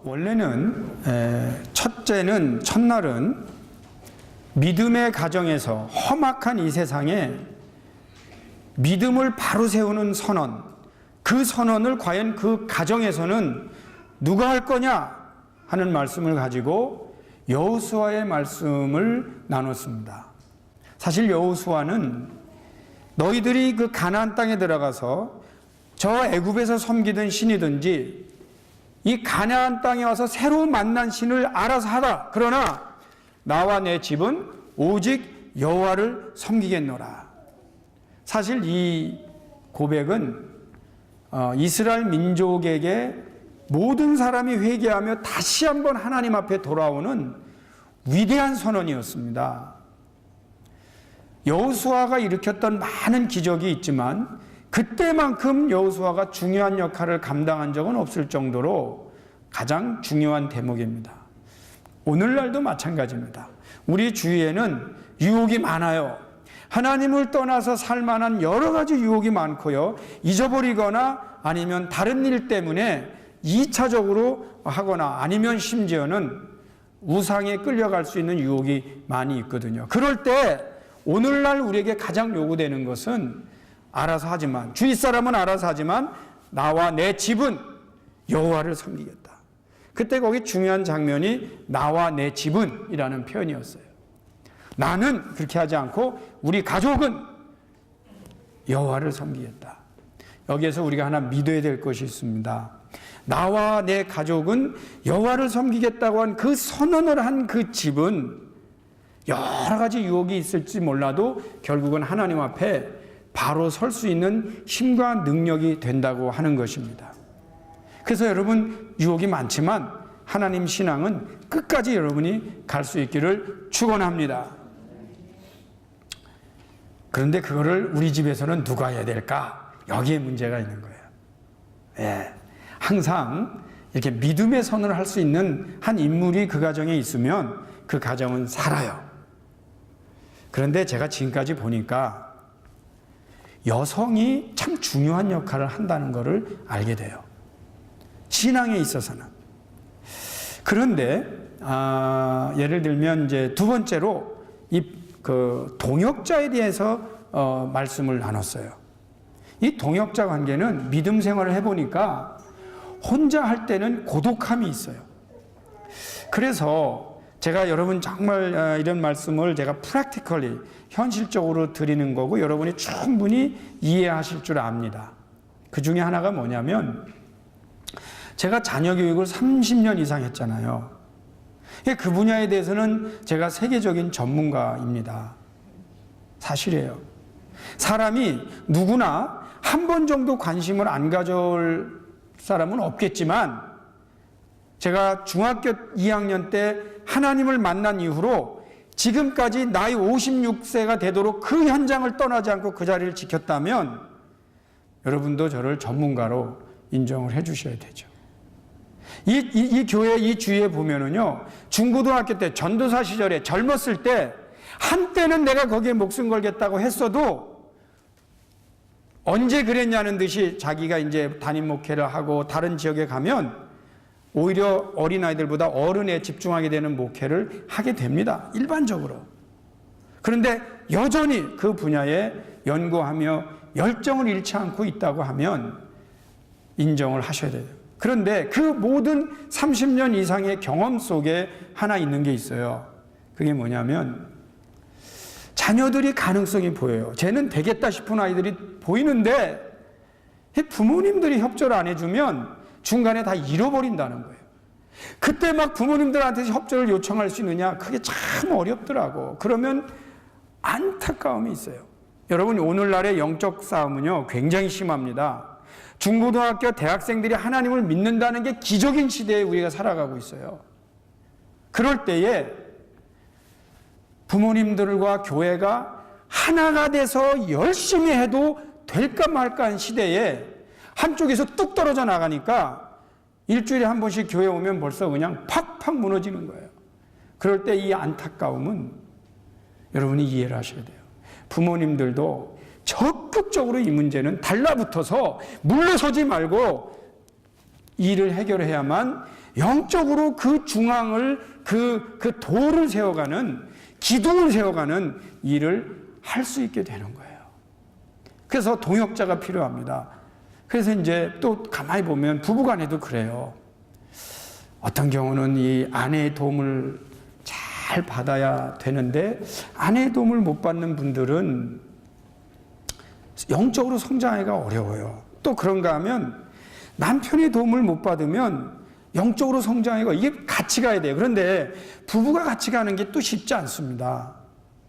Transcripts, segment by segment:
원래는 첫날은 믿음의 가정에서 험악한 이 세상에 믿음을 바로 세우는 선언, 그 선언을 과연 그 가정에서는 누가 할 거냐 하는 말씀을 가지고 여호수아의 말씀을 나눴습니다. 사실 여호수아는 너희들이 그 가나안 땅에 들어가서 저 애굽에서 섬기던 신이든지 이 가나안 땅에 와서 새로 만난 신을 알아서 하라. 그러나 나와 내 집은 오직 여호와를 섬기겠노라. 사실 이 고백은 이스라엘 민족에게 모든 사람이 회개하며 다시 한번 하나님 앞에 돌아오는 위대한 선언이었습니다. 여호수아가 일으켰던 많은 기적이 있지만 그때만큼 여호수아가 중요한 역할을 감당한 적은 없을 정도로 가장 중요한 대목입니다. 오늘날도 마찬가지입니다. 우리 주위에는 유혹이 많아요. 하나님을 떠나서 살 만한 여러 가지 유혹이 많고요. 잊어버리거나 아니면 다른 일 때문에 2차적으로 하거나 아니면 심지어는 우상에 끌려갈 수 있는 유혹이 많이 있거든요. 그럴 때 오늘날 우리에게 가장 요구되는 것은 알아서 하지만, 주위 사람은 알아서 하지만 나와 내 집은 여호와를 섬기겠다. 그때 거기 중요한 장면이 나와 내 집은 이라는 표현이었어요. 나는 그렇게 하지 않고 우리 가족은 여호와를 섬기겠다. 여기에서 우리가 하나 믿어야 될 것이 있습니다. 나와 내 가족은 여호와를 섬기겠다고 한 그 선언을 한 그 집은 여러 가지 유혹이 있을지 몰라도 결국은 하나님 앞에 바로 설 수 있는 힘과 능력이 된다고 하는 것입니다. 그래서 여러분 유혹이 많지만 하나님 신앙은 끝까지 여러분이 갈 수 있기를 축원합니다. 그런데 그거를 우리 집에서는 누가 해야 될까? 여기에 문제가 있는 거예요. 예. 항상 이렇게 믿음의 선을 할 수 있는 한 인물이 그 가정에 있으면 그 가정은 살아요. 그런데 제가 지금까지 보니까 여성이 참 중요한 역할을 한다는 것을 알게 돼요. 신앙에 있어서는. 그런데 예를 들면 이제 두 번째로 그 동역자에 대해서 말씀을 나눴어요. 이 동역자 관계는 믿음 생활을 해보니까 혼자 할 때는 고독함이 있어요. 그래서 제가 여러분 정말 이런 말씀을 제가 프랙티컬리 현실적으로 드리는 거고 여러분이 충분히 이해하실 줄 압니다. 그 중에 하나가 뭐냐면 제가 자녀 교육을 30년 이상 했잖아요. 그 분야에 대해서는 제가 세계적인 전문가입니다. 사실이에요. 사람이 누구나 한 번 정도 관심을 안 가져올 사람은 없겠지만 제가 중학교 2학년 때 하나님을 만난 이후로 지금까지 나이 56세가 되도록 그 현장을 떠나지 않고 그 자리를 지켰다면 여러분도 저를 전문가로 인정을 해 주셔야 되죠. 이 교회, 이 주위에 보면은요, 중고등학교 때 전도사 시절에 젊었을 때 한때는 내가 거기에 목숨 걸겠다고 했어도 언제 그랬냐는 듯이 자기가 이제 담임 목회를 하고 다른 지역에 가면 오히려 어린아이들보다 어른에 집중하게 되는 목회를 하게 됩니다. 일반적으로. 그런데 여전히 그 분야에 연구하며 열정을 잃지 않고 있다고 하면 인정을 하셔야 돼요. 그런데 그 모든 30년 이상의 경험 속에 하나 있는 게 있어요. 그게 뭐냐면 자녀들이 가능성이 보여요. 쟤는 되겠다 싶은 아이들이 보이는데 부모님들이 협조를 안 해주면 중간에 다 잃어버린다는 거예요. 그때 막 부모님들한테 협조를 요청할 수 있느냐? 그게 참 어렵더라고. 그러면 안타까움이 있어요. 여러분, 오늘날의 영적 싸움은요, 굉장히 심합니다. 중고등학교 대학생들이 하나님을 믿는다는 게 기적인 시대에 우리가 살아가고 있어요. 그럴 때에 부모님들과 교회가 하나가 돼서 열심히 해도 될까 말까 한 시대에 한쪽에서 뚝 떨어져 나가니까 일주일에 한 번씩 교회 오면 벌써 그냥 팍팍 무너지는 거예요. 그럴 때 이 안타까움은 여러분이 이해를 하셔야 돼요. 부모님들도 적극적으로 이 문제는 달라붙어서 물러서지 말고 일을 해결해야만 영적으로 그 중앙을 그 도를 세워가는, 기둥을 세워가는 일을 할 수 있게 되는 거예요. 그래서 동역자가 필요합니다. 그래서 이제 또 가만히 보면 부부간에도 그래요. 어떤 경우는 이 아내의 도움을 잘 받아야 되는데 아내의 도움을 못 받는 분들은 영적으로 성장하기가 어려워요. 또 그런가 하면 남편의 도움을 못 받으면 영적으로 성장하기가, 이게 같이 가야 돼요. 그런데 부부가 같이 가는 게 또 쉽지 않습니다.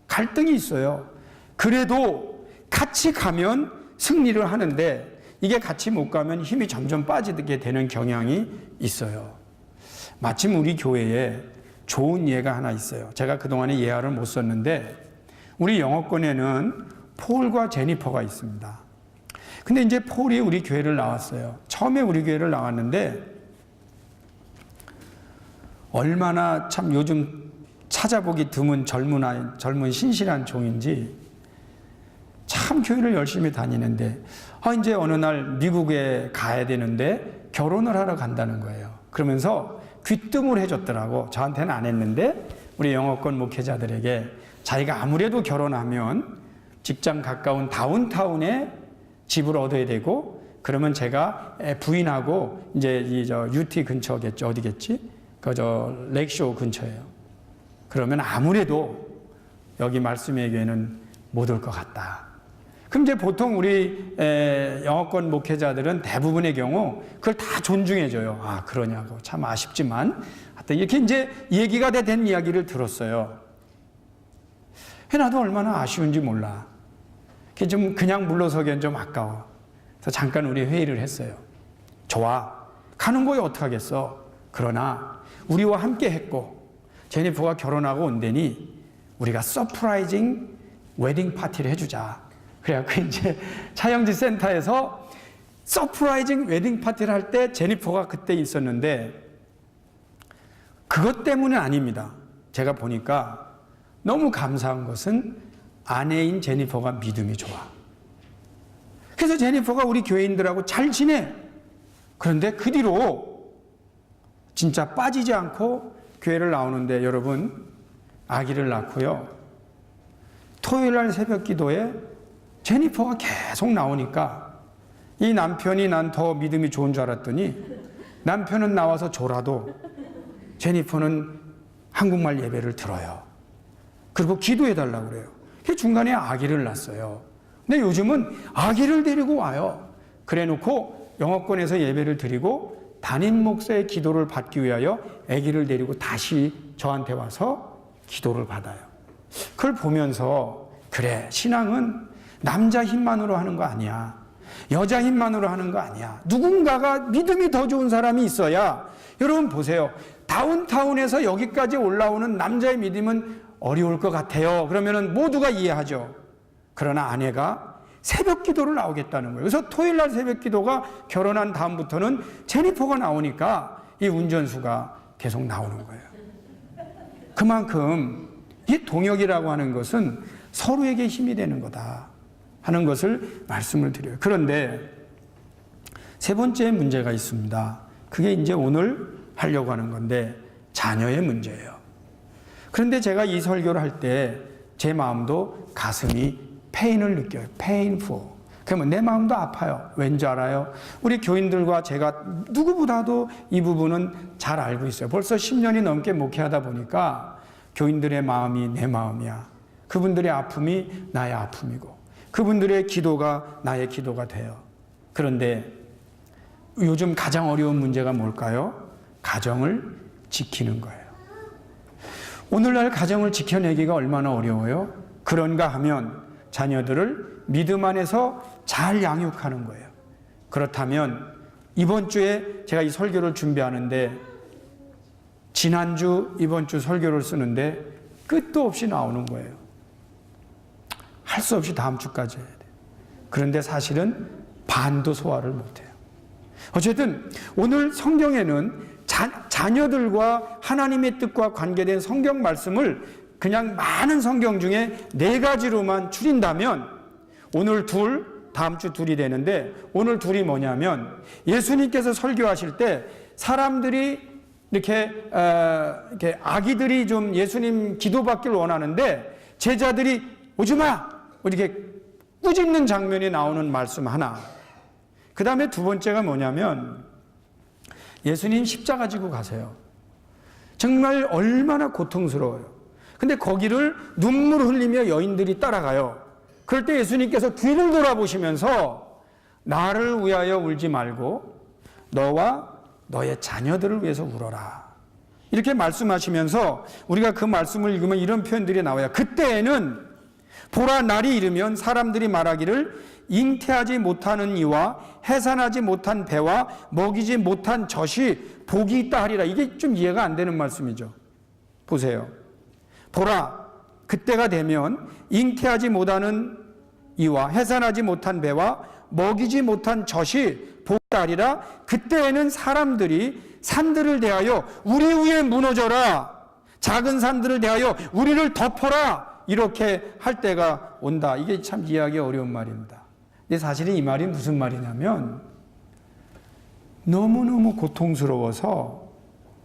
갈등이 있어요. 그래도 같이 가면 승리를 하는데 이게 같이 못 가면 힘이 점점 빠지게 되는 경향이 있어요. 마침 우리 교회에 좋은 예가 하나 있어요. 제가 그동안에 예화를 못 썼는데 우리 영어권에는 폴과 제니퍼가 있습니다. 근데 이제 폴이 우리 교회를 나왔어요. 처음에 우리 교회를 나왔는데 얼마나 참 요즘 찾아보기 드문 젊은 신실한 종인지 참 교회를 열심히 다니는데 이제 어느 날 미국에 가야 되는데 결혼을 하러 간다는 거예요. 그러면서 귀뜸을 해줬더라고. 저한테는 안 했는데 우리 영어권 목회자들에게 자기가 아무래도 결혼하면 직장 가까운 다운타운에 집을 얻어야 되고, 그러면 제가 부인하고 이제 UT 근처겠죠. 어디겠지? 렉쇼 근처예요. 그러면 아무래도 여기 말씀의 교회는 못 올 것 같다. 그럼 이제 보통 우리 영어권 목회자들은 대부분의 경우 그걸 다 존중해줘요. 아, 그러냐고. 참 아쉽지만. 하여튼 이렇게 이제 얘기가 된 이야기를 들었어요. 나도 얼마나 아쉬운지 몰라. 좀 그냥 물러서기엔 좀 아까워. 그래서 잠깐 우리 회의를 했어요. 좋아. 가는 거에 어떡하겠어. 그러나 우리와 함께 했고 제니퍼가 결혼하고 온다니 우리가 서프라이징 웨딩 파티를 해주자. 그래갖고 이제 차영지 센터에서 서프라이징 웨딩 파티를 할 때 제니퍼가 그때 있었는데 그것 때문은 아닙니다. 제가 보니까 너무 감사한 것은 아내인 제니퍼가 믿음이 좋아. 그래서 제니퍼가 우리 교회인들하고 잘 지내. 그런데 그 뒤로 진짜 빠지지 않고 교회를 나오는데 여러분, 아기를 낳고요. 토요일 날 새벽 기도에 제니퍼가 계속 나오니까 이 남편이 난 더 믿음이 좋은 줄 알았더니 남편은 나와서 졸아도 제니퍼는 한국말 예배를 들어요. 그리고 기도해달라고 그래요. 그 중간에 아기를 낳았어요. 근데 요즘은 아기를 데리고 와요. 그래 놓고 영어권에서 예배를 드리고 담임 목사의 기도를 받기 위하여 아기를 데리고 다시 저한테 와서 기도를 받아요. 그걸 보면서 그래, 신앙은 남자 힘만으로 하는 거 아니야. 여자 힘만으로 하는 거 아니야. 누군가가 믿음이 더 좋은 사람이 있어야. 여러분 보세요. 다운타운에서 여기까지 올라오는 남자의 믿음은 어려울 것 같아요. 그러면은 모두가 이해하죠. 그러나 아내가 새벽 기도를 나오겠다는 거예요. 그래서 토요일 날 새벽 기도가 결혼한 다음부터는 제니퍼가 나오니까 이 운전수가 계속 나오는 거예요. 그만큼 이 동역이라고 하는 것은 서로에게 힘이 되는 거다 하는 것을 말씀을 드려요. 그런데 세 번째 문제가 있습니다. 그게 이제 오늘 하려고 하는 건데 자녀의 문제예요. 그런데 제가 이 설교를 할 때 제 마음도 가슴이 페인을 느껴요. painful. 그러면 내 마음도 아파요. 왠지 알아요? 우리 교인들과 제가 누구보다도 이 부분은 잘 알고 있어요. 벌써 10년이 넘게 목회하다 보니까 교인들의 마음이 내 마음이야. 그분들의 아픔이 나의 아픔이고 그분들의 기도가 나의 기도가 돼요. 그런데 요즘 가장 어려운 문제가 뭘까요? 가정을 지키는 거예요. 오늘날 가정을 지켜내기가 얼마나 어려워요? 그런가 하면 자녀들을 믿음 안에서 잘 양육하는 거예요. 그렇다면 이번 주에 제가 이 설교를 준비하는데 지난주 이번 주 설교를 쓰는데 끝도 없이 나오는 거예요. 할 수 없이 다음 주까지 해야 돼요. 그런데 사실은 반도 소화를 못해요. 어쨌든 오늘 성경에는 자녀들과 하나님의 뜻과 관계된 성경 말씀을 그냥 많은 성경 중에 4가지로만 추린다면 오늘 둘, 다음 주 둘이 되는데 오늘 둘이 뭐냐면 예수님께서 설교하실 때 사람들이 이렇게 아기들이 좀 예수님 기도받기를 원하는데 제자들이 오지마! 이렇게 꾸짖는 장면이 나오는 말씀 하나. 그 다음에 두 번째가 뭐냐면 예수님 십자가 지고 가세요. 정말 얼마나 고통스러워요. 근데 거기를 눈물 흘리며 여인들이 따라가요. 그럴 때 예수님께서 뒤를 돌아보시면서 나를 위하여 울지 말고 너와 너의 자녀들을 위해서 울어라. 이렇게 말씀하시면서 우리가 그 말씀을 읽으면 이런 표현들이 나와요. 그때에는 보라 날이 이르면 사람들이 말하기를 잉태하지 못하는 이와 해산하지 못한 배와 먹이지 못한 젖이 복이 있다 하리라. 이게 좀 이해가 안 되는 말씀이죠. 보세요. 보라, 그때가 되면 잉태하지 못하는 이와 해산하지 못한 배와 먹이지 못한 젖이 복이 있다 하리라. 그때에는 사람들이 산들을 대하여 우리 위에 무너져라. 작은 산들을 대하여 우리를 덮어라. 이렇게 할 때가 온다. 이게 참 이해하기 어려운 말입니다. 근데 사실은 이 말이 무슨 말이냐면 너무너무 고통스러워서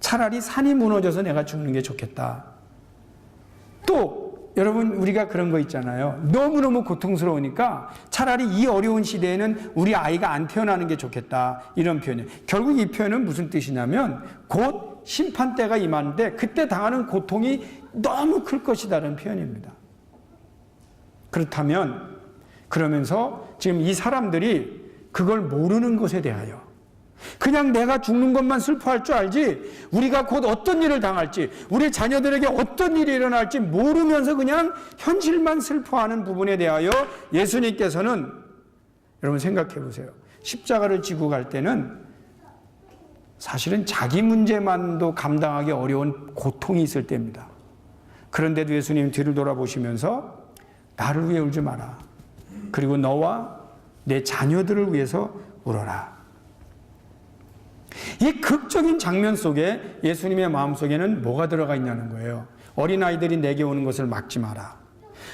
차라리 산이 무너져서 내가 죽는 게 좋겠다. 또 여러분 우리가 그런 거 있잖아요. 너무너무 고통스러우니까 차라리 이 어려운 시대에는 우리 아이가 안 태어나는 게 좋겠다. 이런 표현이에요. 결국 이 표현은 무슨 뜻이냐면 곧 심판때가 임하는데 그때 당하는 고통이 너무 클 것이다라는 표현입니다. 그렇다면 그러면서 지금 이 사람들이 그걸 모르는 것에 대하여 그냥 내가 죽는 것만 슬퍼할 줄 알지 우리가 곧 어떤 일을 당할지 우리 자녀들에게 어떤 일이 일어날지 모르면서 그냥 현실만 슬퍼하는 부분에 대하여 예수님께서는 여러분 생각해 보세요. 십자가를 지고 갈 때는 사실은 자기 문제만도 감당하기 어려운 고통이 있을 때입니다. 그런데도 예수님 뒤를 돌아보시면서 나를 위해 울지 마라. 그리고 너와 내 자녀들을 위해서 울어라. 이 극적인 장면 속에 예수님의 마음속에는 뭐가 들어가 있냐는 거예요. 어린아이들이 내게 오는 것을 막지 마라.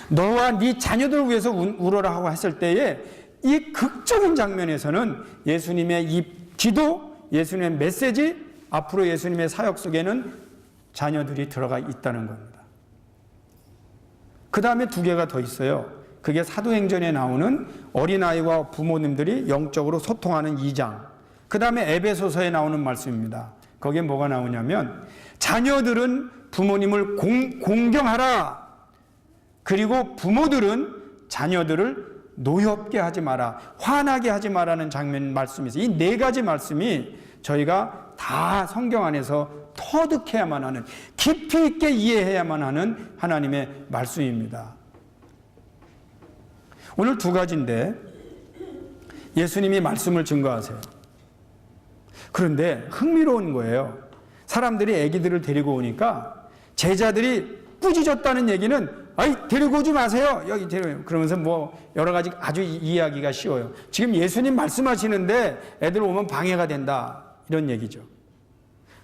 너와 네 자녀들을 위해서 울어라 하고 했을 때에 이 극적인 장면에서는 예수님의 이 기도, 예수님의 메시지, 앞으로 예수님의 사역 속에는 자녀들이 들어가 있다는 겁니다. 그 다음에 두 개가 더 있어요. 그게 사도행전에 나오는 어린아이와 부모님들이 영적으로 소통하는 2장. 그 다음에 에베소서에 나오는 말씀입니다. 거기에 뭐가 나오냐면 자녀들은 부모님을 공경하라. 그리고 부모들은 자녀들을 노엽게 하지 마라. 화나게 하지 마라는 장면 말씀이 있어요. 이 네 가지 말씀이 저희가 다 성경 안에서 터득해야만 하는, 깊이 있게 이해해야만 하는 하나님의 말씀입니다. 오늘 두 가지인데 예수님이 말씀을 증거하세요. 그런데 흥미로운 거예요. 사람들이 아기들을 데리고 오니까 제자들이 꾸짖었다는 얘기는 아이 데리고 오지 마세요. 여기 데리고 그러면서 뭐 여러 가지 아주 이해하기가 쉬워요. 지금 예수님 말씀하시는데 애들 오면 방해가 된다. 이런 얘기죠.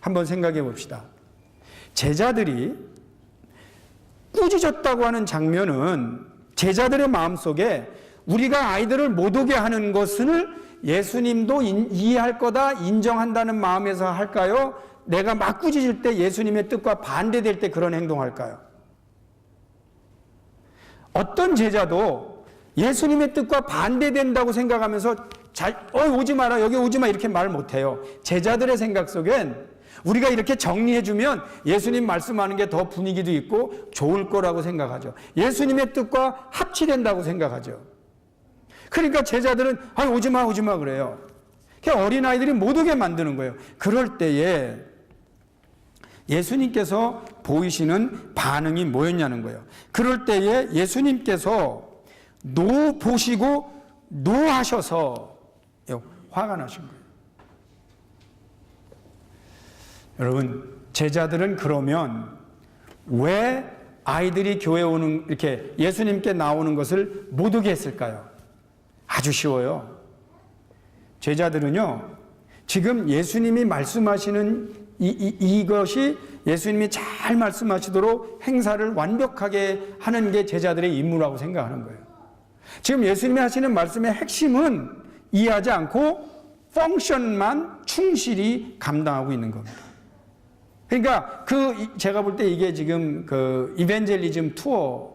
한번 생각해 봅시다. 제자들이 꾸짖었다고 하는 장면은 제자들의 마음속에 우리가 아이들을 못 오게 하는 것을 예수님도 이해할 거다 인정한다는 마음에서 할까요? 내가 막 꾸짖을 때 예수님의 뜻과 반대될 때 그런 행동할까요? 어떤 제자도 예수님의 뜻과 반대된다고 생각하면서 오지 마라, 여기 오지 마 이렇게 말 못해요. 제자들의 생각 속엔 우리가 이렇게 정리해주면 예수님 말씀하는 게 더 분위기도 있고 좋을 거라고 생각하죠. 예수님의 뜻과 합치된다고 생각하죠. 그러니까 제자들은 오지 마 그래요. 어린아이들이 못 오게 만드는 거예요. 그럴 때에 예수님께서 보이시는 반응이 뭐였냐는 거예요. 그럴 때에 예수님께서 보시고 노하셔서 화가 나신 거예요. 여러분, 제자들은 그러면 왜 아이들이 교회 오는 이렇게 예수님께 나오는 것을 못 오게 했을까요? 아주 쉬워요. 제자들은요, 지금 예수님이 말씀하시는 이것이 예수님이 잘 말씀하시도록 행사를 완벽하게 하는 게 제자들의 임무라고 생각하는 거예요. 지금 예수님이 하시는 말씀의 핵심은 이해하지 않고 펑션만 충실히 감당하고 있는 겁니다. 그러니까 제가 볼 때 이게 지금 그 이벤젤리즘 투어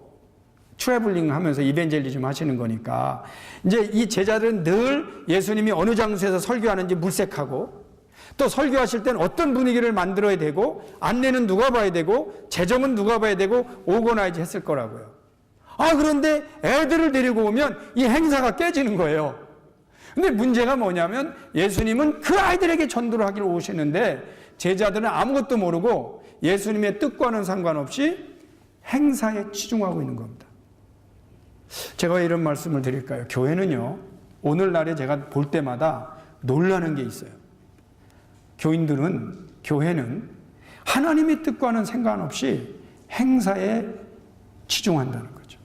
트래블링 하면서 이벤젤리즘 하시는 거니까 이제 이 제자들은 늘 예수님이 어느 장소에서 설교하는지 물색하고 또 설교하실 때는 어떤 분위기를 만들어야 되고 안내는 누가 봐야 되고 재정은 누가 봐야 되고 오거나이즈 했을 거라고요. 그런데 애들을 데리고 오면 이 행사가 깨지는 거예요. 근데 문제가 뭐냐면 예수님은 그 아이들에게 전도를 하기로 오시는데 제자들은 아무것도 모르고 예수님의 뜻과는 상관없이 행사에 치중하고 있는 겁니다. 제가 왜 이런 말씀을 드릴까요? 교회는요, 오늘날에 제가 볼 때마다 놀라는 게 있어요. 교회는 하나님의 뜻과는 상관없이 행사에 치중한다는 거죠.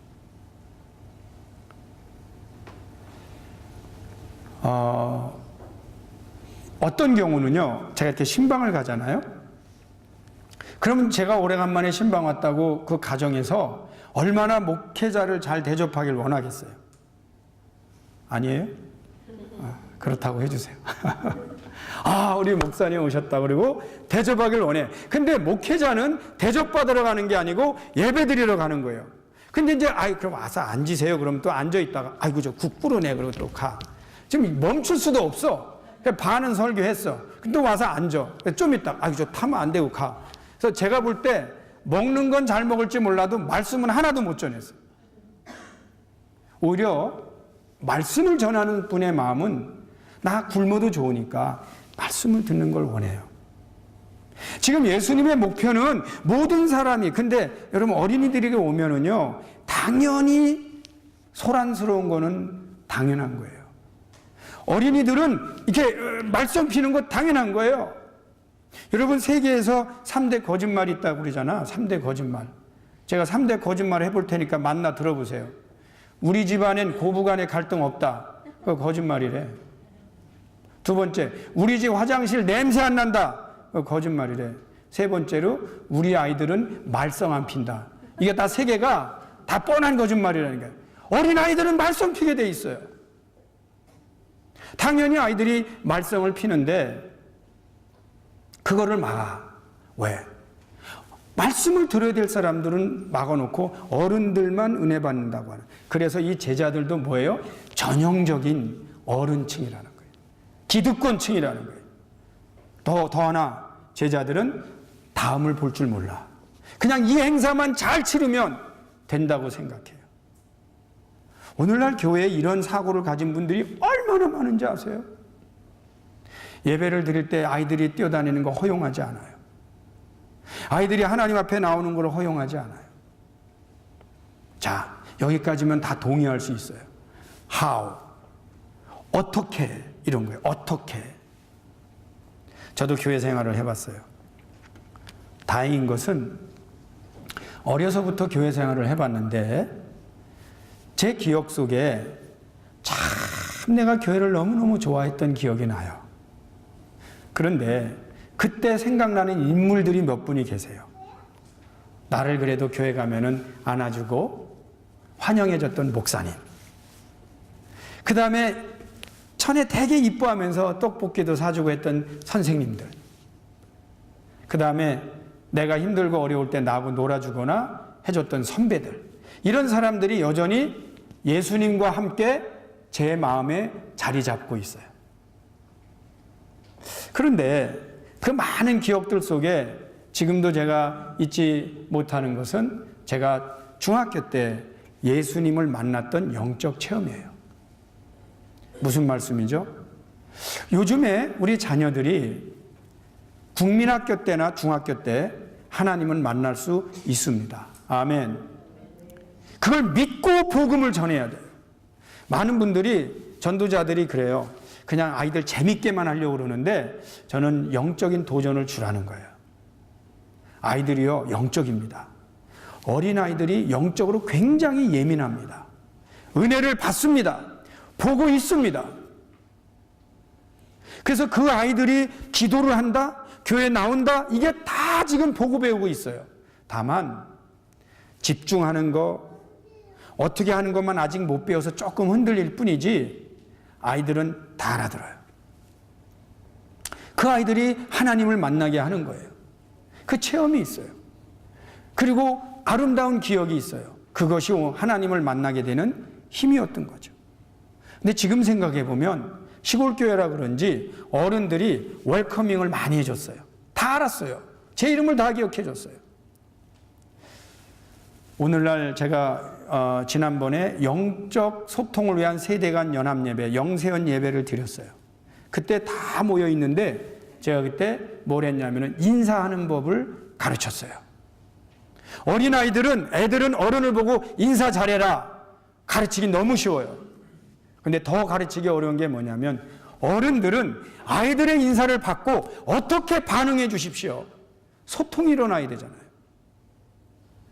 어떤 경우는요, 제가 이렇게 신방을 가잖아요. 그러면 제가 오래간만에 신방 왔다고 그 가정에서 얼마나 목회자를 잘 대접하길 원하겠어요? 아니에요? 그렇다고 해주세요. 우리 목사님 오셨다 그리고 대접하길 원해. 근데 목회자는 대접받으러 가는 게 아니고 예배 드리러 가는 거예요. 근데 이제 그럼 와서 앉으세요. 그럼 또 앉아 있다가 저 국 끓으네 그러고 또 가. 지금 멈출 수도 없어. 반은 설교했어. 근데 또 와서 앉아. 좀 있다. 저 타면 안 되고 가. 그래서 제가 볼 때 먹는 건 잘 먹을지 몰라도 말씀은 하나도 못 전했어요. 오히려 말씀을 전하는 분의 마음은 나 굶어도 좋으니까 말씀을 듣는 걸 원해요. 지금 예수님의 목표는 모든 사람이, 근데 여러분 어린이들에게 오면은요, 당연히 소란스러운 거는 당연한 거예요. 어린이들은 이렇게 말썽 피는 거 당연한 거예요. 여러분 세계에서 3대 거짓말이 있다고 그러잖아. 3대 거짓말. 제가 3대 거짓말 해볼 테니까 만나 들어보세요. 우리 집안엔 고부간의 갈등 없다. 그거 거짓말이래. 두 번째, 우리 집 화장실 냄새 안 난다. 그거 거짓말이래. 세 번째로, 우리 아이들은 말썽 안 핀다. 이게 다 세 개가 다 뻔한 거짓말이라는 거예요. 어린 아이들은 말썽 피게 돼 있어요. 당연히 아이들이 말썽을 피는데 그거를 막아. 왜? 말씀을 들어야 될 사람들은 막아놓고 어른들만 은혜 받는다고 하는. 그래서 이 제자들도 뭐예요? 전형적인 어른층이라는 거예요. 기득권층이라는 거예요. 더 하나, 제자들은 다음을 볼 줄 몰라. 그냥 이 행사만 잘 치르면 된다고 생각해요. 오늘날 교회에 이런 사고를 가진 분들이 얼마나 많은지 아세요? 예배를 드릴 때 아이들이 뛰어다니는 거 허용하지 않아요. 아이들이 하나님 앞에 나오는 걸 허용하지 않아요. 자, 여기까지면 다 동의할 수 있어요. How? 어떻게? 이런 거예요. 어떻게? 저도 교회 생활을 해봤어요. 다행인 것은 어려서부터 교회 생활을 해봤는데 제 기억 속에 참 내가 교회를 너무너무 좋아했던 기억이 나요. 그런데 그때 생각나는 인물들이 몇 분이 계세요. 나를 그래도 교회 가면은 안아주고 환영해줬던 목사님. 그 다음에 천에 되게 이뻐하면서 떡볶이도 사주고 했던 선생님들. 그 다음에 내가 힘들고 어려울 때 나하고 놀아주거나 해줬던 선배들. 이런 사람들이 여전히 예수님과 함께 제 마음에 자리 잡고 있어요. 그런데 그 많은 기억들 속에 지금도 제가 잊지 못하는 것은 제가 중학교 때 예수님을 만났던 영적 체험이에요. 무슨 말씀이죠? 요즘에 우리 자녀들이 국민학교 때나 중학교 때 하나님을 만날 수 있습니다. 아멘. 그걸 믿고 복음을 전해야 돼요. 많은 분들이, 전도자들이 그래요. 그냥 아이들 재밌게만 하려고 그러는데 저는 영적인 도전을 주라는 거예요. 아이들이요, 영적입니다. 어린아이들이 영적으로 굉장히 예민합니다. 은혜를 받습니다. 보고 있습니다. 그래서 그 아이들이 기도를 한다, 교회 나온다, 이게 다 지금 보고 배우고 있어요. 다만 집중하는 거, 어떻게 하는 것만 아직 못 배워서 조금 흔들릴 뿐이지 아이들은 다 알아들어요. 그 아이들이 하나님을 만나게 하는 거예요. 그 체험이 있어요. 그리고 아름다운 기억이 있어요. 그것이 하나님을 만나게 되는 힘이었던 거죠. 근데 지금 생각해 보면 시골교회라 그런지 어른들이 웰커밍을 많이 해줬어요. 다 알았어요. 제 이름을 다 기억해 줬어요. 오늘날 제가 지난번에 영적 소통을 위한 세대간 연합예배, 영세연 예배를 드렸어요. 그때 다 모여 있는데 제가 그때 뭘 했냐면은 인사하는 법을 가르쳤어요. 애들은 어른을 보고 인사 잘해라. 가르치기 너무 쉬워요. 근데 더 가르치기 어려운 게 뭐냐면 어른들은 아이들의 인사를 받고 어떻게 반응해 주십시오. 소통이 일어나야 되잖아요.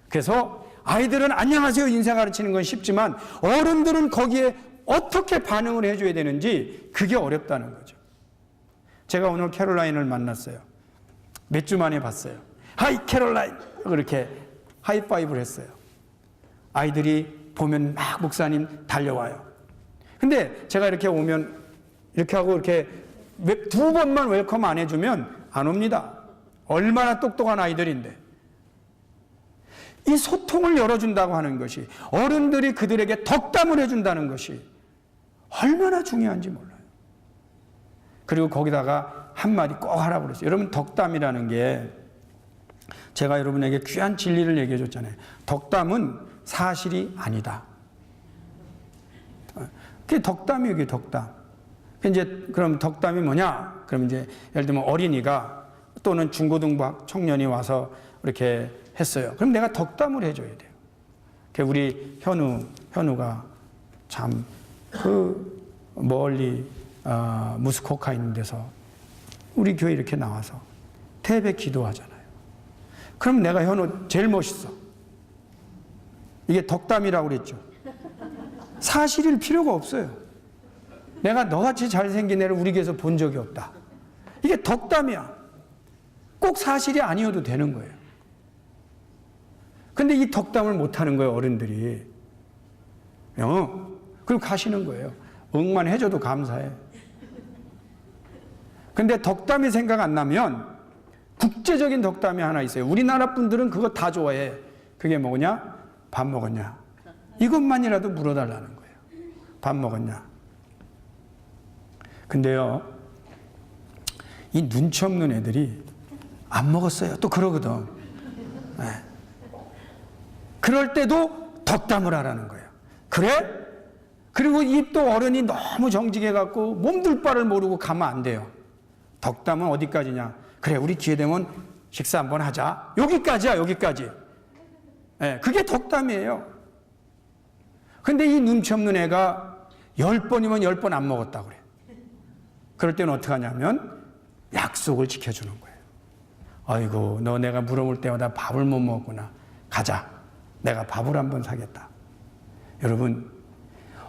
그래서 아이들은 안녕하세요 인사 가르치는 건 쉽지만 어른들은 거기에 어떻게 반응을 해줘야 되는지 그게 어렵다는 거죠. 제가 오늘 캐롤라인을 만났어요. 몇 주 만에 봤어요. 하이 캐롤라인! 그렇게 하이파이브를 했어요. 아이들이 보면 막 목사님 달려와요. 근데 제가 이렇게 오면 이렇게 하고 이렇게 두 번만 웰컴 안 해주면 안 옵니다. 얼마나 똑똑한 아이들인데. 이 소통을 열어준다고 하는 것이 어른들이 그들에게 덕담을 해준다는 것이 얼마나 중요한지 몰라요. 그리고 거기다가 한마디 꼭 하라고 그랬어요. 여러분 덕담이라는 게 제가 여러분에게 귀한 진리를 얘기해 줬잖아요. 덕담은 사실이 아니다. 그게 덕담이에요, 그게 덕담. 이제 그럼 덕담이 뭐냐? 그럼 이제 예를 들면 어린이가 또는 중고등부 청년이 와서 이렇게 했어요. 그럼 내가 덕담을 해줘야 돼요. 우리 현우가 참 그 멀리 무스코카 있는 데서 우리 교회 이렇게 나와서 태백 기도하잖아요. 그럼 내가 현우 제일 멋있어. 이게 덕담이라고 그랬죠. 사실일 필요가 없어요. 내가 너같이 잘생긴 애를 우리 교회에서 본 적이 없다. 이게 덕담이야. 꼭 사실이 아니어도 되는 거예요. 근데 이 덕담을 못하는 거예요, 어른들이. 그리고 가시는 거예요. 응만 해줘도 감사해. 근데 덕담이 생각 안 나면 국제적인 덕담이 하나 있어요. 우리나라 분들은 그거 다 좋아해. 그게 뭐냐? 밥 먹었냐? 이것만이라도 물어달라는 거예요. 밥 먹었냐? 근데요, 이 눈치 없는 애들이 안 먹었어요. 또 그러거든. 네. 그럴 때도 덕담을 하라는 거예요. 그래? 그리고 입도 어른이 너무 정직해갖고 몸둘 바를 모르고 가면 안 돼요. 덕담은 어디까지냐? 그래, 우리 기회 되면 식사 한번 하자. 여기까지야, 여기까지. 네, 그게 덕담이에요. 근데 이 눈치 없는 애가 10번이면 10번 안 먹었다고 그래. 그럴 때는 어떻게 하냐면 약속을 지켜주는 거예요. 아이고, 너 내가 물어볼 때마다 밥을 못 먹었구나. 가자. 내가 밥을 한번 사겠다. 여러분,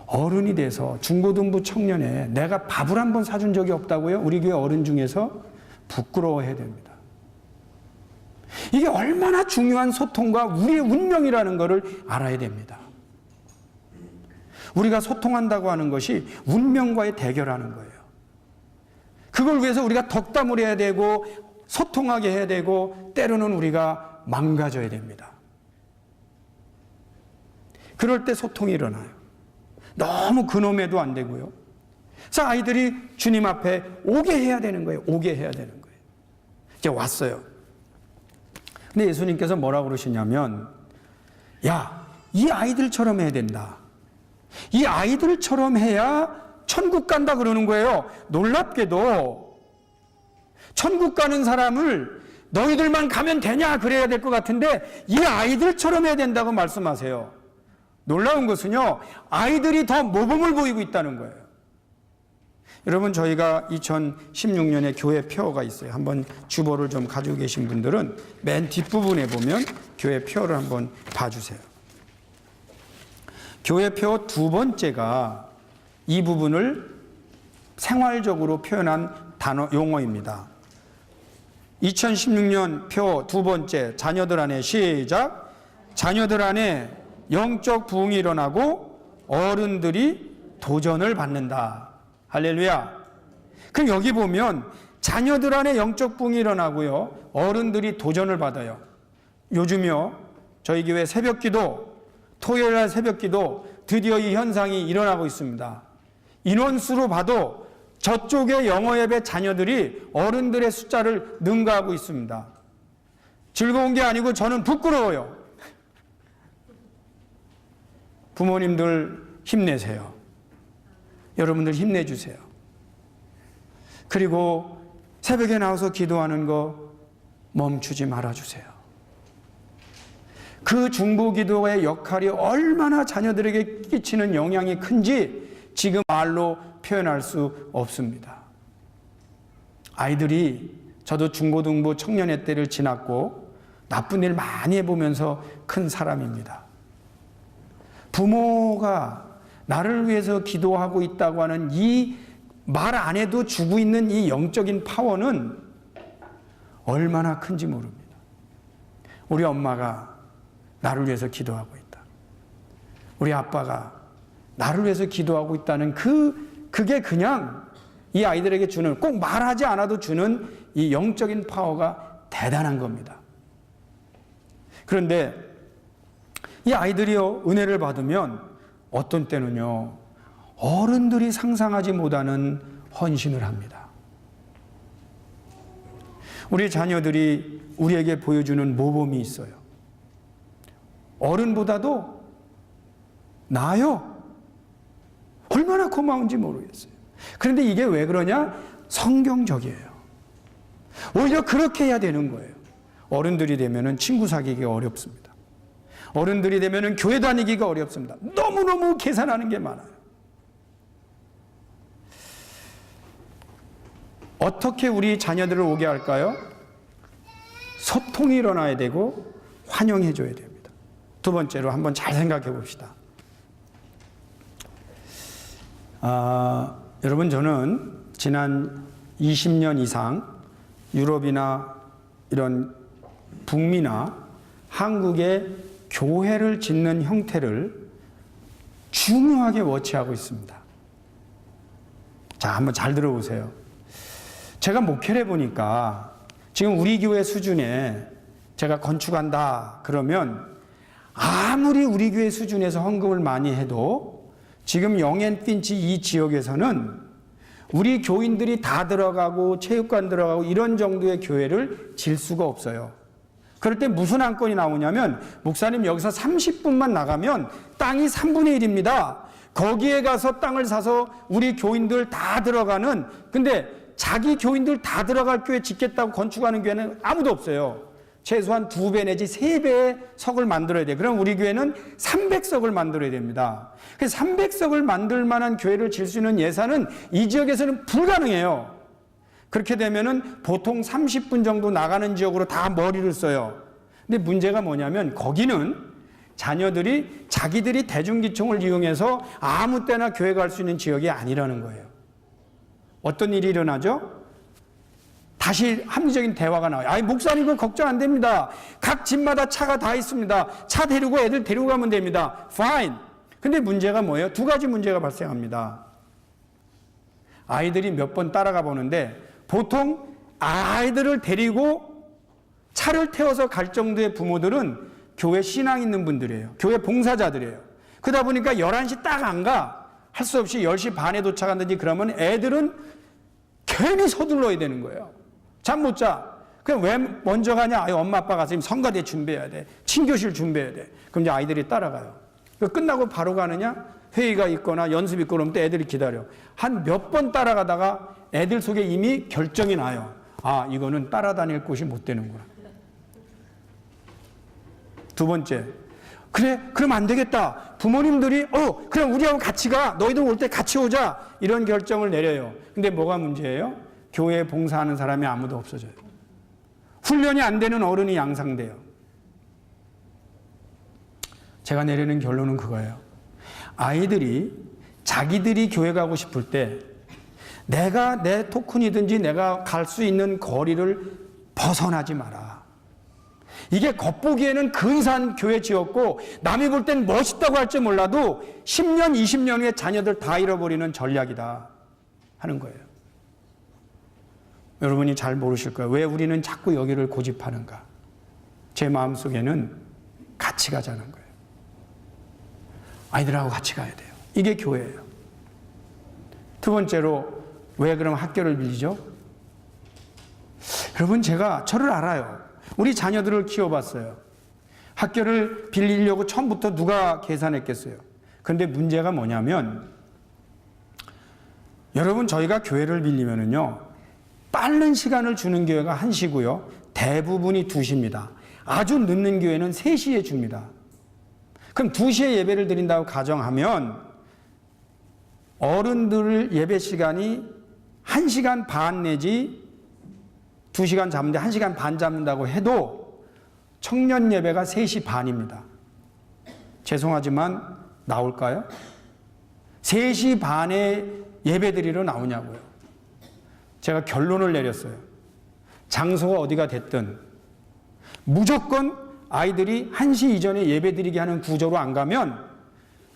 어른이 돼서 중고등부 청년에 내가 밥을 한번 사준 적이 없다고요? 우리 교회 어른 중에서 부끄러워해야 됩니다. 이게 얼마나 중요한 소통과 우리의 운명이라는 것을 알아야 됩니다. 우리가 소통한다고 하는 것이 운명과의 대결하는 거예요. 그걸 위해서 우리가 덕담을 해야 되고 소통하게 해야 되고 때로는 우리가 망가져야 됩니다. 그럴 때 소통이 일어나요. 너무 근엄해도 안 되고요. 그래서 아이들이 주님 앞에 오게 해야 되는 거예요. 오게 해야 되는 거예요. 이제 왔어요. 근데 예수님께서 뭐라고 그러시냐면, 야, 이 아이들처럼 해야 된다. 이 아이들처럼 해야 천국 간다 그러는 거예요. 놀랍게도 천국 가는 사람을 너희들만 가면 되냐 그래야 될 것 같은데 이 아이들처럼 해야 된다고 말씀하세요. 놀라운 것은요, 아이들이 더 모범을 보이고 있다는 거예요. 여러분, 저희가 2016년에 교회 표어가 있어요. 한번 주보를 좀 가지고 계신 분들은 맨 뒷부분에 보면 교회 표어를 한번 봐주세요. 교회 표 두 번째가 이 부분을 생활적으로 표현한 단어, 용어입니다. 2016년 표 두 번째, 자녀들 안에 시작. 자녀들 안에 영적 부흥이 일어나고 어른들이 도전을 받는다. 할렐루야. 그럼 여기 보면 자녀들 안에 영적 붕이 일어나고요. 어른들이 도전을 받아요. 요즘요, 저희 교회 새벽기도, 토요일 날 새벽기도 드디어 이 현상이 일어나고 있습니다. 인원수로 봐도 저쪽의 영어예배 자녀들이 어른들의 숫자를 능가하고 있습니다. 즐거운 게 아니고 저는 부끄러워요. 부모님들 힘내세요. 여러분들 힘내주세요. 그리고 새벽에 나와서 기도하는 거 멈추지 말아주세요. 그 중보 기도의 역할이 얼마나 자녀들에게 끼치는 영향이 큰지 지금 말로 표현할 수 없습니다. 아이들이, 저도 중고등부 청년회 때를 지났고 나쁜 일 많이 해보면서 큰 사람입니다. 부모가 나를 위해서 기도하고 있다고 하는 이 말 안 해도 주고 있는 이 영적인 파워는 얼마나 큰지 모릅니다. 우리 엄마가 나를 위해서 기도하고 있다. 우리 아빠가 나를 위해서 기도하고 있다는 그게 그냥 이 아이들에게 주는, 꼭 말하지 않아도 주는 이 영적인 파워가 대단한 겁니다. 그런데 이 아이들이요, 은혜를 받으면 어떤 때는요, 어른들이 상상하지 못하는 헌신을 합니다. 우리 자녀들이 우리에게 보여주는 모범이 있어요. 어른보다도 나아요. 얼마나 고마운지 모르겠어요. 그런데 이게 왜 그러냐? 성경적이에요. 오히려 그렇게 해야 되는 거예요. 어른들이 되면은 친구 사귀기가 어렵습니다. 어른들이 되면은 교회 다니기가 어렵습니다. 너무너무 계산하는 게 많아요. 어떻게 우리 자녀들을 오게 할까요? 소통이 일어나야 되고 환영해 줘야 됩니다. 두 번째로 한번 잘 생각해 봅시다. 여러분, 저는 지난 20년 이상 유럽이나 이런 북미나 한국의 교회를 짓는 형태를 중요하게 워치하고 있습니다. 자, 한번 잘 들어보세요. 제가 목회를 해보니까 지금 우리 교회 수준에 제가 건축한다 그러면 아무리 우리 교회 수준에서 헌금을 많이 해도 지금 영앤핀치 이 지역에서는 우리 교인들이 다 들어가고 체육관 들어가고 이런 정도의 교회를 질 수가 없어요. 그럴 때 무슨 안건이 나오냐면, 목사님 여기서 30분만 나가면 땅이 3분의 1입니다. 거기에 가서 땅을 사서 우리 교인들 다 들어가는, 근데 자기 교인들 다 들어갈 교회 짓겠다고 건축하는 교회는 아무도 없어요. 최소한 2배 내지 3배의 석을 만들어야 돼요. 그럼 우리 교회는 300석을 만들어야 됩니다. 그래서 300석을 만들 만한 교회를 질 수 있는 예산은 이 지역에서는 불가능해요. 그렇게 되면은 보통 30분 정도 나가는 지역으로 다 머리를 써요. 근데 문제가 뭐냐면 거기는 자녀들이 자기들이 대중기총을 이용해서 아무 때나 교회 갈 수 있는 지역이 아니라는 거예요. 어떤 일이 일어나죠? 다시 합리적인 대화가 나와요. 아니, 목사님 그거 걱정 안 됩니다. 각 집마다 차가 다 있습니다. 차 데리고 애들 데리고 가면 됩니다. Fine. 근데 문제가 뭐예요? 두 가지 문제가 발생합니다. 아이들이 몇 번 따라가 보는데 보통 아이들을 데리고 차를 태워서 갈 정도의 부모들은 교회 신앙 있는 분들이에요. 교회 봉사자들이에요. 그러다 보니까 11시 딱 안 가. 할 수 없이 10시 반에 도착한다든지 그러면 애들은 괜히 서둘러야 되는 거예요. 잠 못 자. 그럼 왜 먼저 가냐? 엄마 아빠가 지금 성가대 준비해야 돼. 친교실 준비해야 돼. 그럼 이제 아이들이 따라가요. 끝나고 바로 가느냐? 회의가 있거나 연습 있고 그러면 또 애들이 기다려. 한 몇 번 따라가다가 애들 속에 이미 결정이 나요. 아, 이거는 따라다닐 곳이 못 되는구나. 두 번째. 그래, 그럼 안 되겠다. 부모님들이, 그럼 우리하고 같이 가. 너희들 올 때 같이 오자. 이런 결정을 내려요. 근데 뭐가 문제예요? 교회에 봉사하는 사람이 아무도 없어져요. 훈련이 안 되는 어른이 양상돼요. 제가 내리는 결론은 그거예요. 아이들이 자기들이 교회 가고 싶을 때 내가 내 토큰이든지 내가 갈 수 있는 거리를 벗어나지 마라. 이게 겉보기에는 근사한 교회 지었고 남이 볼 땐 멋있다고 할지 몰라도 10년, 20년 후에 자녀들 다 잃어버리는 전략이다 하는 거예요. 여러분이 잘 모르실 거예요. 왜 우리는 자꾸 여기를 고집하는가? 제 마음속에는 같이 가자는 거예요. 아이들하고 같이 가야 돼요. 이게 교회예요. 두 번째로 왜 그럼 학교를 빌리죠? 여러분, 제가 저를 알아요. 우리 자녀들을 키워봤어요. 학교를 빌리려고 처음부터 누가 계산했겠어요? 그런데 문제가 뭐냐면, 여러분, 저희가 교회를 빌리면은요, 빠른 시간을 주는 교회가 1시고요, 대부분이 2시입니다. 아주 늦는 교회는 3시에 줍니다. 그럼 2시에 예배를 드린다고 가정하면 어른들 예배 시간이 1시간 반 내지 2시간 잡는데 1시간 반 잡는다고 해도 청년 예배가 3시 반입니다. 죄송하지만 나올까요? 3시 반에 예배 드리러 나오냐고요. 제가 결론을 내렸어요. 장소가 어디가 됐든 무조건 아이들이 1시 이전에 예배 드리게 하는 구조로 안 가면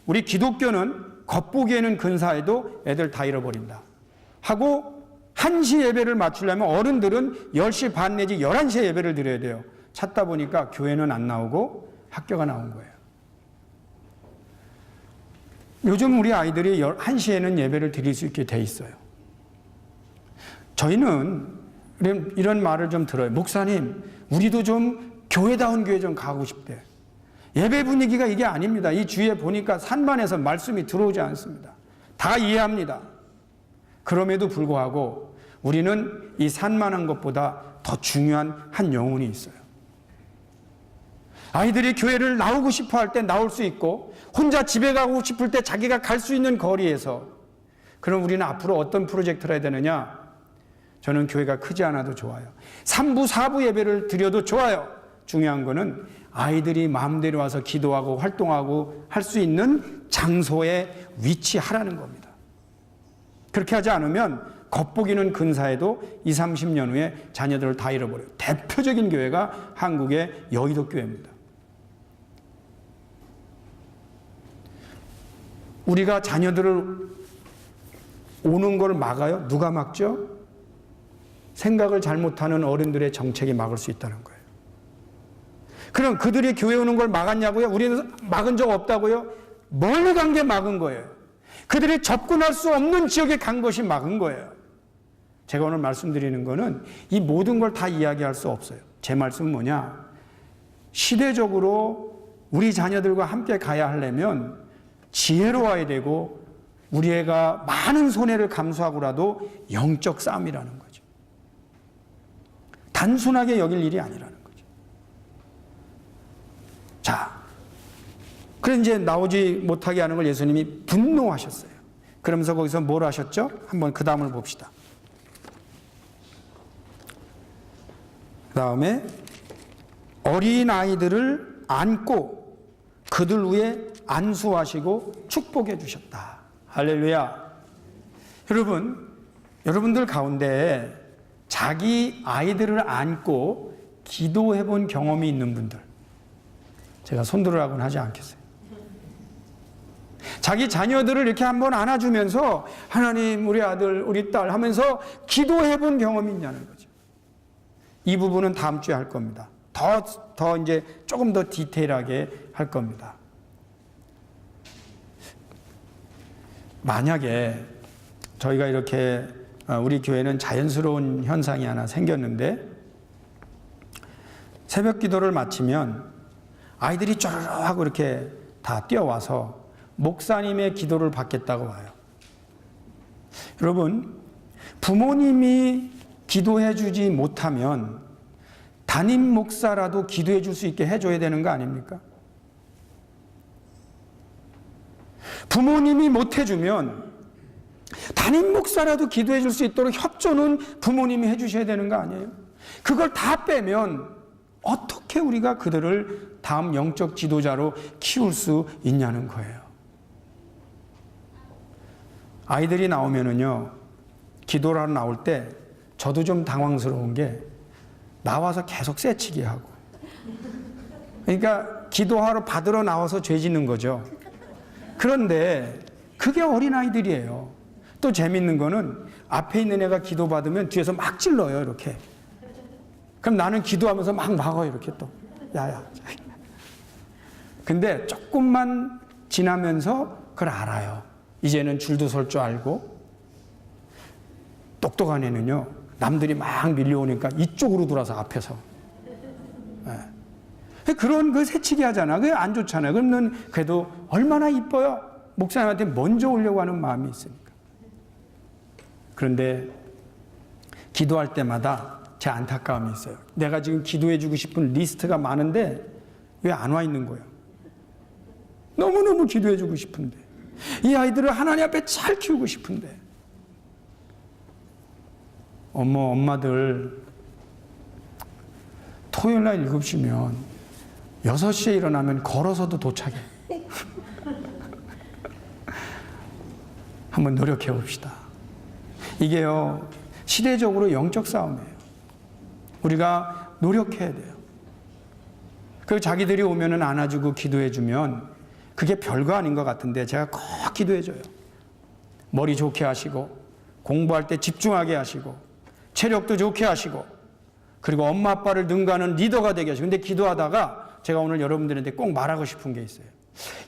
우리 기독교는 겉보기에는 근사해도 애들 다 잃어버린다 하고 1시 예배를 맞추려면 어른들은 10시 반 내지 11시에 예배를 드려야 돼요. 찾다 보니까 교회는 안 나오고 학교가 나온 거예요. 요즘 우리 아이들이 1시에는 예배를 드릴 수 있게 돼 있어요. 저희는 이런 말을 좀 들어요. 목사님, 우리도 좀 교회다운 교회 좀 가고 싶대. 예배 분위기가 이게 아닙니다. 이 주위에 보니까 산만해서 말씀이 들어오지 않습니다. 다 이해합니다. 그럼에도 불구하고 우리는 이 산만한 것보다 더 중요한 한 영혼이 있어요. 아이들이 교회를 나오고 싶어 할 때 나올 수 있고 혼자 집에 가고 싶을 때 자기가 갈 수 있는 거리에서, 그럼 우리는 앞으로 어떤 프로젝트를 해야 되느냐? 저는 교회가 크지 않아도 좋아요. 3부, 4부 예배를 드려도 좋아요. 중요한 거는 아이들이 마음대로 와서 기도하고 활동하고 할 수 있는 장소에 위치하라는 겁니다. 그렇게 하지 않으면 겉보기는 근사해도 20, 30년 후에 자녀들을 다 잃어버려요. 대표적인 교회가 한국의 여의도 교회입니다. 우리가 자녀들을 오는 걸 막아요? 누가 막죠? 생각을 잘못하는 어른들의 정책이 막을 수 있다는 거예요. 그럼 그들이 교회 오는 걸 막았냐고요? 우리는 막은 적 없다고요? 멀리 간 게 막은 거예요. 그들이 접근할 수 없는 지역에 간 것이 막은 거예요. 제가 오늘 말씀드리는 거는 이 모든 걸 다 이야기할 수 없어요. 제 말씀은 뭐냐? 시대적으로 우리 자녀들과 함께 가야 하려면 지혜로워야 되고 우리 애가 많은 손해를 감수하고라도 영적 싸움이라는 거죠. 단순하게 여길 일이 아니라는 거죠. 자, 그래서 이제 나오지 못하게 하는 걸 예수님이 분노하셨어요. 그러면서 거기서 뭘 하셨죠? 한번 그 다음을 봅시다. 그 다음에 어린아이들을 안고 그들 위에 안수하시고 축복해 주셨다. 할렐루야. 여러분들 가운데 자기 아이들을 안고 기도해 본 경험이 있는 분들, 제가 손들으라고는 하지 않겠어요. 자기 자녀들을 이렇게 한번 안아주면서 하나님, 우리 아들, 우리 딸 하면서 기도해 본 경험이 있냐는 거죠. 이 부분은 다음 주에 할 겁니다. 더 이제 조금 더 디테일하게 할 겁니다. 만약에 저희가 이렇게 우리 교회는 자연스러운 현상이 하나 생겼는데, 새벽 기도를 마치면 아이들이 쪼르르 하고 이렇게 다 뛰어와서 목사님의 기도를 받겠다고 와요. 여러분, 부모님이 기도해 주지 못하면 담임 목사라도 기도해 줄 수 있게 해줘야 되는 거 아닙니까? 부모님이 못 해주면 담임 목사라도 기도해 줄 수 있도록 협조는 부모님이 해주셔야 되는 거 아니에요? 그걸 다 빼면 어떻게 우리가 그들을 다음 영적 지도자로 키울 수 있냐는 거예요. 아이들이 나오면은요, 기도를 하러 나올 때 저도 좀 당황스러운 게 나와서 계속 쎄치기 하고, 그러니까 기도하러 받으러 나와서 죄 짓는 거죠. 그런데 그게 어린아이들이에요. 또 재밌는 거는 앞에 있는 애가 기도받으면 뒤에서 막 찔러요, 이렇게. 그럼 나는 기도하면서 막 막아요, 이렇게 또. 야야. 근데 조금만 지나면서 그걸 알아요. 이제는 줄도 설 줄 알고. 똑똑한 애는요, 남들이 막 밀려오니까 이쪽으로 돌아서 앞에서. 네. 그런 그 새치기 하잖아. 그게 안 좋잖아요. 그러면 그래도 얼마나 이뻐요. 목사님한테 먼저 오려고 하는 마음이 있으니까. 그런데 기도할 때마다 제 안타까움이 있어요. 내가 지금 기도해주고 싶은 리스트가 많은데 왜 안 와 있는 거예요? 너무너무 기도해주고 싶은데, 이 아이들을 하나님 앞에 잘 키우고 싶은데. 엄마들 토요일날 7시면 6시에 일어나면 걸어서도 도착해. 한번 노력해 봅시다. 이게요, 시대적으로 영적 싸움이에요. 우리가 노력해야 돼요. 그리고 자기들이 오면은 안아주고 기도해주면 그게 별거 아닌 것 같은데 제가 꼭 기도해줘요. 머리 좋게 하시고, 공부할 때 집중하게 하시고, 체력도 좋게 하시고, 그리고 엄마 아빠를 능가하는 리더가 되게 하시고. 근데 기도하다가 제가 오늘 여러분들한테 꼭 말하고 싶은 게 있어요.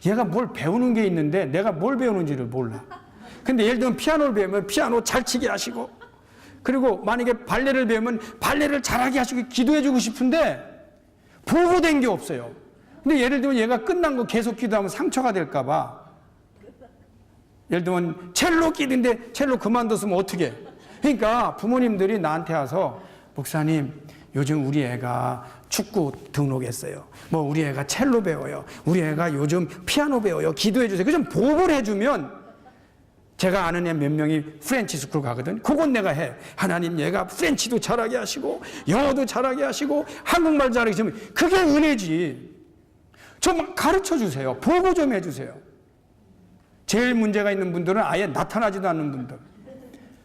얘가 뭘 배우는 게 있는데 내가 뭘 배우는지를 몰라. 근데 예를 들면 피아노를 배우면 피아노 잘 치게 하시고, 그리고 만약에 발레를 배우면 발레를 잘하게 하시고 기도해주고 싶은데 보고된 게 없어요. 근데 예를 들면 얘가 끝난 거 계속 기도하면 상처가 될까 봐. 예를 들면 첼로 끼는데 첼로 그만뒀으면 어떻게? 그러니까 부모님들이 나한테 와서, 목사님 요즘 우리 애가 축구 등록했어요. 뭐 우리 애가 첼로 배워요. 우리 애가 요즘 피아노 배워요. 기도해 주세요. 그 좀 보고를 해주면, 제가 아는 애 몇 명이 프렌치 스쿨 가거든. 그건 내가 해. 하나님 얘가 프렌치도 잘하게 하시고 영어도 잘하게 하시고 한국말 잘하게 하시면 그게 은혜지. 좀 가르쳐 주세요. 보고 좀 해주세요. 제일 문제가 있는 분들은 아예 나타나지도 않는 분들.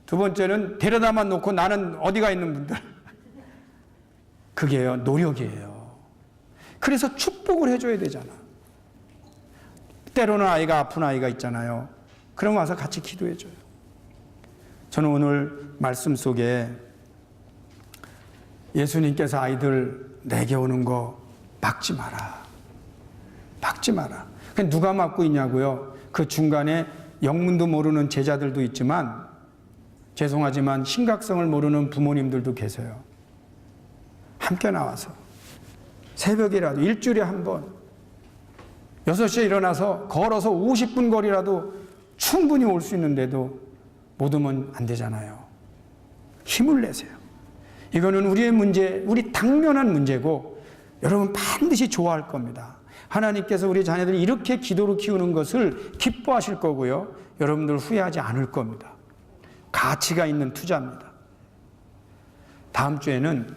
두 번째는 데려다만 놓고 나는 어디가 있는 분들. 그게요, 노력이에요. 그래서 축복을 해줘야 되잖아. 때로는 아이가 아픈 아이가 있잖아요. 그럼 와서 같이 기도해줘요. 저는 오늘 말씀 속에 예수님께서 아이들 내게 오는 거 막지 마라. 막지 마라. 누가 막고 있냐고요? 그 중간에 영문도 모르는 제자들도 있지만, 죄송하지만 심각성을 모르는 부모님들도 계세요. 함께 나와서 새벽이라도 일주일에 한 번 6시에 일어나서 걸어서 50분 거리라도 충분히 올 수 있는데도 못 오면 안 되잖아요. 힘을 내세요. 이거는 우리의 문제, 우리 당면한 문제고 여러분 반드시 좋아할 겁니다. 하나님께서 우리 자녀들이 이렇게 기도로 키우는 것을 기뻐하실 거고요. 여러분들 후회하지 않을 겁니다. 가치가 있는 투자입니다. 다음 주에는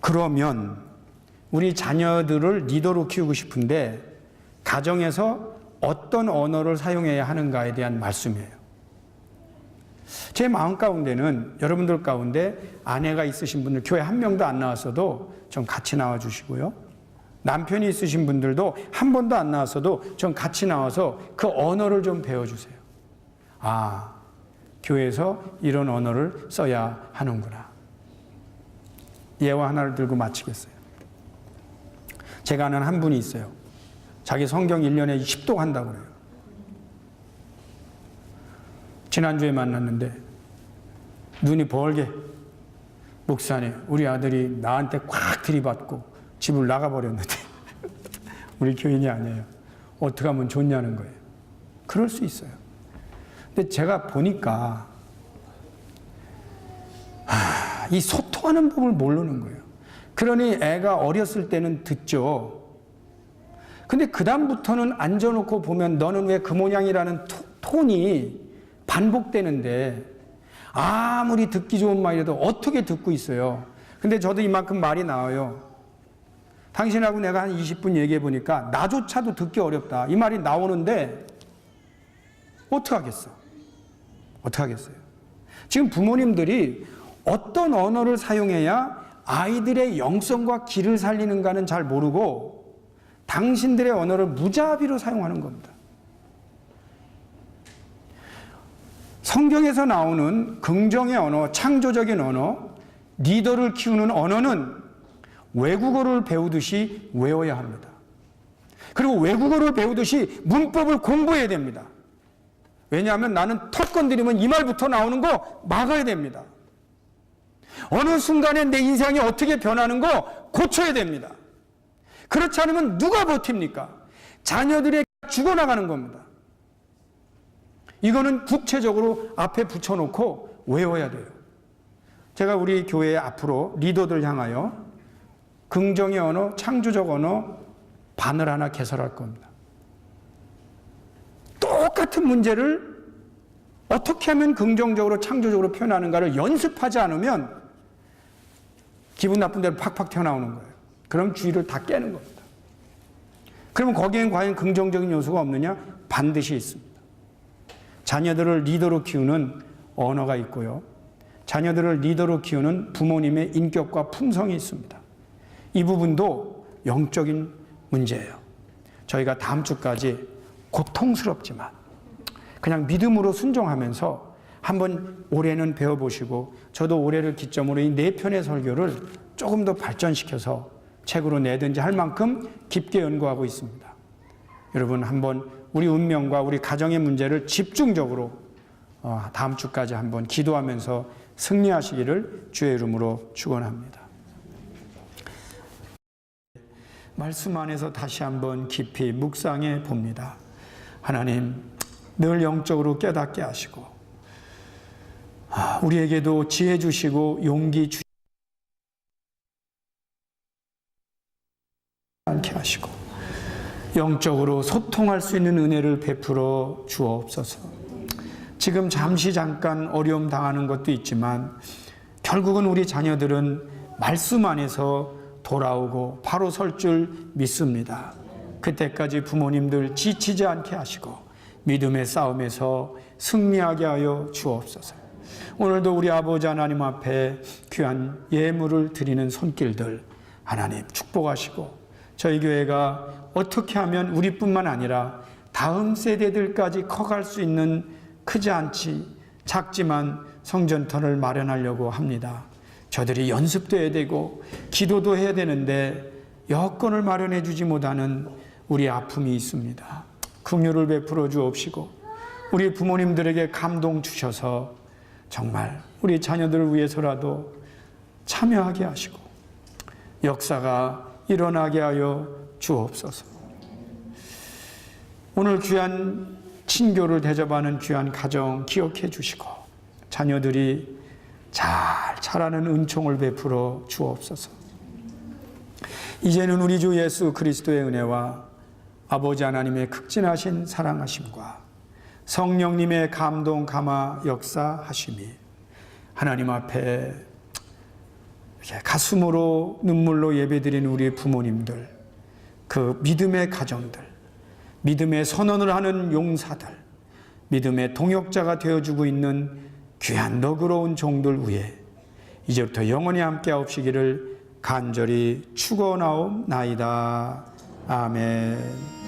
그러면 우리 자녀들을 리더로 키우고 싶은데 가정에서 어떤 언어를 사용해야 하는가에 대한 말씀이에요. 제 마음 가운데는 여러분들 가운데 아내가 있으신 분들, 교회 한 명도 안 나왔어도 좀 같이 나와 주시고요. 남편이 있으신 분들도 한 번도 안 나왔어도 좀 같이 나와서 그 언어를 좀 배워주세요. 아, 교회에서 이런 언어를 써야 하는구나. 예화 하나를 들고 마치겠어요. 제가 아는 한 분이 있어요. 자기 성경 1년에 10독 한다고 그래요. 지난주에 만났는데 눈이 벌게, 목사님 우리 아들이 나한테 꽉 들이받고 집을 나가버렸는데 우리 교인이 아니에요. 어떻게 하면 좋냐는 거예요. 그럴 수 있어요. 근데 제가 보니까 이 소통하는 법을 모르는 거예요. 그러니 애가 어렸을 때는 듣죠. 근데 그 다음부터는 앉아놓고 보면 너는 왜 그 모양이라는 톤이 반복되는데 아무리 듣기 좋은 말이라도 어떻게 듣고 있어요. 근데 저도 이만큼 말이 나와요. 당신하고 내가 한 20분 얘기해 보니까 나조차도 듣기 어렵다. 이 말이 나오는데 어떡하겠어? 어떡하겠어요? 지금 부모님들이 어떤 언어를 사용해야 아이들의 영성과 기를 살리는가는 잘 모르고 당신들의 언어를 무자비로 사용하는 겁니다. 성경에서 나오는 긍정의 언어, 창조적인 언어, 리더를 키우는 언어는 외국어를 배우듯이 외워야 합니다. 그리고 외국어를 배우듯이 문법을 공부해야 됩니다. 왜냐하면 나는 턱 건드리면 이 말부터 나오는 거 막아야 됩니다. 어느 순간에 내 인생이 어떻게 변하는 거 고쳐야 됩니다. 그렇지 않으면 누가 버팁니까? 자녀들에게 죽어나가는 겁니다. 이거는 구체적으로 앞에 붙여놓고 외워야 돼요. 제가 우리 교회 앞으로 리더들 향하여 긍정의 언어, 창조적 언어 반을 하나 개설할 겁니다. 똑같은 문제를 어떻게 하면 긍정적으로 창조적으로 표현하는가를 연습하지 않으면 기분 나쁜 대로 팍팍 튀어나오는 거예요. 그럼 주의를 다 깨는 겁니다. 그러면 거기엔 과연 긍정적인 요소가 없느냐? 반드시 있습니다. 자녀들을 리더로 키우는 언어가 있고요. 자녀들을 리더로 키우는 부모님의 인격과 품성이 있습니다. 이 부분도 영적인 문제예요. 저희가 다음 주까지 고통스럽지만 그냥 믿음으로 순종하면서 한번 올해는 배워보시고, 저도 올해를 기점으로 이 4편의 설교를 조금 더 발전시켜서 책으로 내든지 할 만큼 깊게 연구하고 있습니다. 여러분 한번 우리 운명과 우리 가정의 문제를 집중적으로 다음 주까지 한번 기도하면서 승리하시기를 주의 이름으로 축원합니다. 말씀 안에서 다시 한번 깊이 묵상해 봅니다. 하나님, 늘 영적으로 깨닫게 하시고 우리에게도 지혜 주시고 용기 주시지 않게 하시고 영적으로 소통할 수 있는 은혜를 베풀어 주옵소서. 지금 잠깐 어려움 당하는 것도 있지만 결국은 우리 자녀들은 말씀 안에서 돌아오고 바로 설 줄 믿습니다. 그때까지 부모님들 지치지 않게 하시고 믿음의 싸움에서 승리하게 하여 주옵소서. 오늘도 우리 아버지 하나님 앞에 귀한 예물을 드리는 손길들 하나님 축복하시고, 저희 교회가 어떻게 하면 우리뿐만 아니라 다음 세대들까지 커갈 수 있는 크지 않지 작지만 성전터를 마련하려고 합니다. 저들이 연습도 해야 되고 기도도 해야 되는데 여건을 마련해 주지 못하는 우리 아픔이 있습니다. 긍휼을 베풀어 주옵시고 우리 부모님들에게 감동 주셔서 정말 우리 자녀들을 위해서라도 참여하게 하시고 역사가 일어나게 하여 주옵소서. 오늘 귀한 친교를 대접하는 귀한 가정 기억해 주시고 자녀들이 잘 자라는 은총을 베풀어 주옵소서. 이제는 우리 주 예수 그리스도의 은혜와 아버지 하나님의 극진하신 사랑하심과 성령님의 감동 감화 역사하심이 하나님 앞에 가슴으로 눈물로 예배드리는 우리 부모님들, 그 믿음의 가정들, 믿음의 선언을 하는 용사들, 믿음의 동역자가 되어주고 있는 귀한 너그러운 종들 위에 이제부터 영원히 함께하옵시기를 간절히 축원하옵나이다. 아멘.